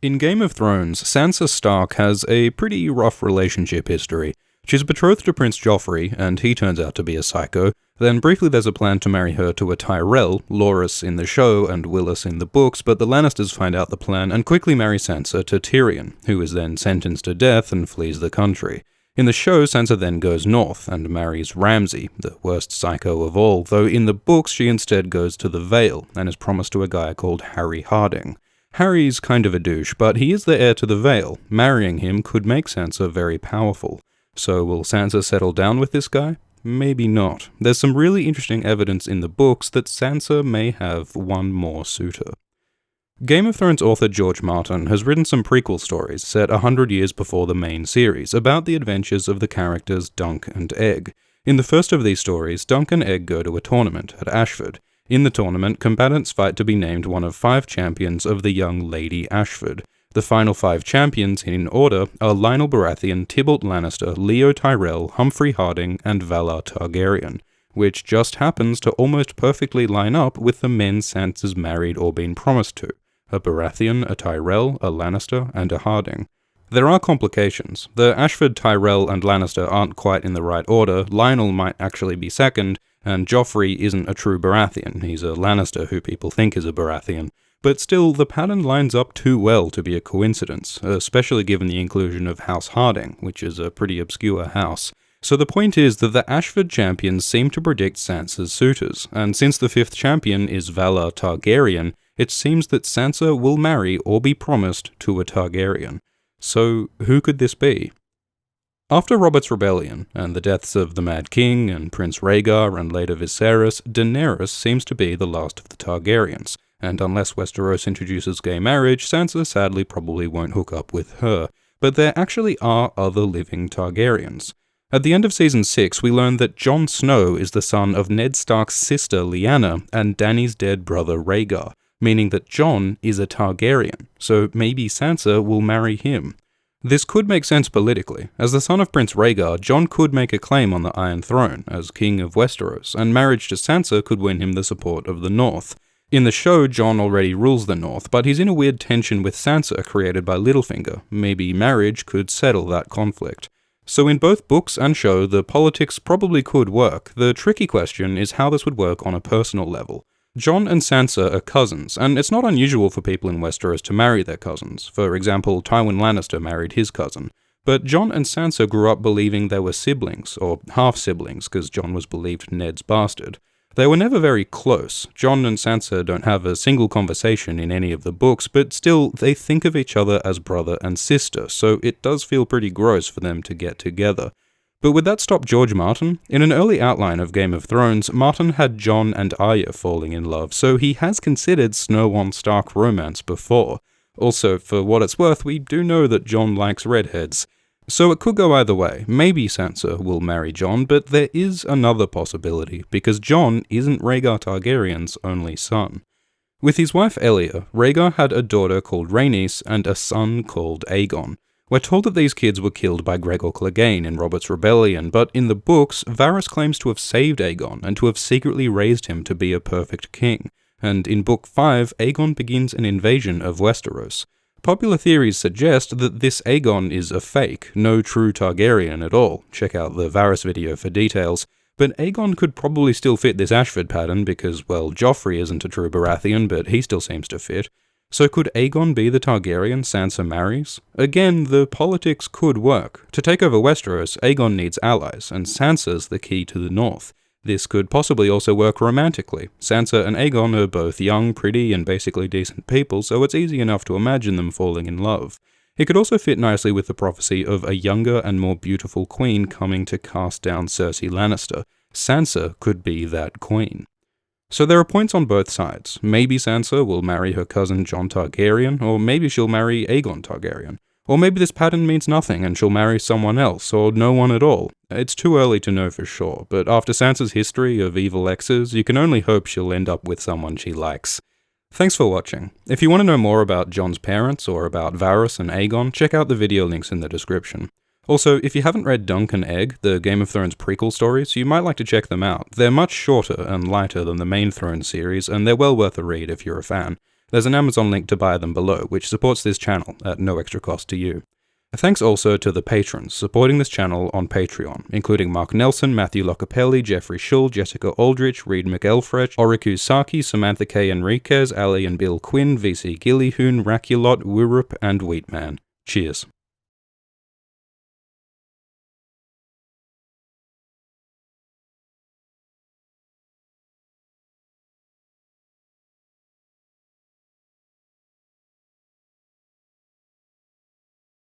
In Game of Thrones, Sansa Stark has a pretty rough relationship history. She's betrothed to Prince Joffrey, and he turns out to be a psycho. Then briefly there's a plan to marry her to a Tyrell, Loras in the show and Willis in the books, but the Lannisters find out the plan and quickly marry Sansa to Tyrion, who is then sentenced to death and flees the country. In the show, Sansa then goes north and marries Ramsay, the worst psycho of all, though in the books she instead goes to the Vale and is promised to a guy called Harry Harding. Harry's kind of a douche, but he is the heir to the Vale. Marrying him could make Sansa very powerful. So will Sansa settle down with this guy? Maybe not. There's some really interesting evidence in the books that Sansa may have one more suitor. Game of Thrones author George Martin has written some prequel stories set 100 years before the main series about the adventures of the characters Dunk and Egg. In the first of these stories, Dunk and Egg go to a tournament at Ashford. In the tournament, combatants fight to be named one of 5 champions of the young Lady Ashford. The final 5 champions, in order, are Lionel Baratheon, Tybalt Lannister, Leo Tyrell, Humphrey Harding, and Valar Targaryen, which just happens to almost perfectly line up with the men Sansa's married or been promised to: a Baratheon, a Tyrell, a Lannister, and a Harding. There are complications. The Ashford, Tyrell, and Lannister aren't quite in the right order. Lionel might actually be second, and Joffrey isn't a true Baratheon. He's a Lannister who people think is a Baratheon. But still, the pattern lines up too well to be a coincidence, especially given the inclusion of House Harding, which is a pretty obscure house. So the point is that the Ashford champions seem to predict Sansa's suitors, and since the 5th champion is Valar Targaryen, it seems that Sansa will marry or be promised to a Targaryen. So who could this be? After Robert's Rebellion, and the deaths of the Mad King and Prince Rhaegar and later Viserys, Daenerys seems to be the last of the Targaryens, and unless Westeros introduces gay marriage, Sansa sadly probably won't hook up with her. But there actually are other living Targaryens. At the end of Season 6, we learn that Jon Snow is the son of Ned Stark's sister Lyanna and Dany's dead brother Rhaegar, meaning that Jon is a Targaryen, so maybe Sansa will marry him. This could make sense politically. As the son of Prince Rhaegar, Jon could make a claim on the Iron Throne as King of Westeros, and marriage to Sansa could win him the support of the North. In the show, Jon already rules the North, but he's in a weird tension with Sansa created by Littlefinger. Maybe marriage could settle that conflict. So in both books and show, the politics probably could work. The tricky question is how this would work on a personal level. Jon and Sansa are cousins, and it's not unusual for people in Westeros to marry their cousins. For example, Tywin Lannister married his cousin. But Jon and Sansa grew up believing they were siblings, or half-siblings, because Jon was believed Ned's bastard. They were never very close. Jon and Sansa don't have a single conversation in any of the books, but still, they think of each other as brother and sister, so it does feel pretty gross for them to get together. But would that stop George Martin? In an early outline of Game of Thrones, Martin had Jon and Arya falling in love, so he has considered Snow on Stark romance before. Also, for what it's worth, we do know that Jon likes redheads. So it could go either way. Maybe Sansa will marry Jon, but there is another possibility, because Jon isn't Rhaegar Targaryen's only son. With his wife Elia, Rhaegar had a daughter called Rhaenys and a son called Aegon. We're told that these kids were killed by Gregor Clegane in Robert's Rebellion, but in the books, Varys claims to have saved Aegon and to have secretly raised him to be a perfect king, and in Book 5, Aegon begins an invasion of Westeros. Popular theories suggest that this Aegon is a fake, no true Targaryen at all. Check out the Varys video for details. But Aegon could probably still fit this Ashford pattern because, well, Joffrey isn't a true Baratheon, but he still seems to fit. So could Aegon be the Targaryen Sansa marries? Again, the politics could work. To take over Westeros, Aegon needs allies, and Sansa's the key to the north. This could possibly also work romantically. Sansa and Aegon are both young, pretty, and basically decent people, so it's easy enough to imagine them falling in love. It could also fit nicely with the prophecy of a younger and more beautiful queen coming to cast down Cersei Lannister. Sansa could be that queen. So there are points on both sides. Maybe Sansa will marry her cousin Jon Targaryen, or maybe she'll marry Aegon Targaryen. Or maybe this pattern means nothing and she'll marry someone else, or no one at all. It's too early to know for sure, but after Sansa's history of evil exes, you can only hope she'll end up with someone she likes. Thanks for watching. If you want to know more about Jon's parents or about Varys and Aegon, check out the video links in the description. Also, if you haven't read Dunk and Egg, the Game of Thrones prequel stories, you might like to check them out. They're much shorter and lighter than the main Thrones series, and they're well worth a read if you're a fan. There's an Amazon link to buy them below, which supports this channel at no extra cost to you. Thanks also to the patrons supporting this channel on Patreon, including Mark Nelson, Matthew Locapelli, Jeffrey Shull, Jessica Aldrich, Reed McElfresh, Oriku Saki, Samantha K. Enriquez, Ali and Bill Quinn, VC Gillyhoon, Raculot, Wurup, and Wheatman. Cheers.